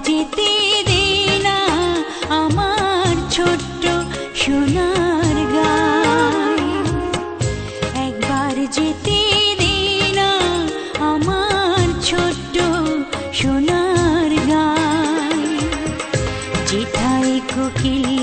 যেতে দে না আমার ছোট্ট সোনার গাঁয়ে, একবার যেতে দে না আমার ছোট্ট সোনার গাঁয়ে। যেথায় কোকিল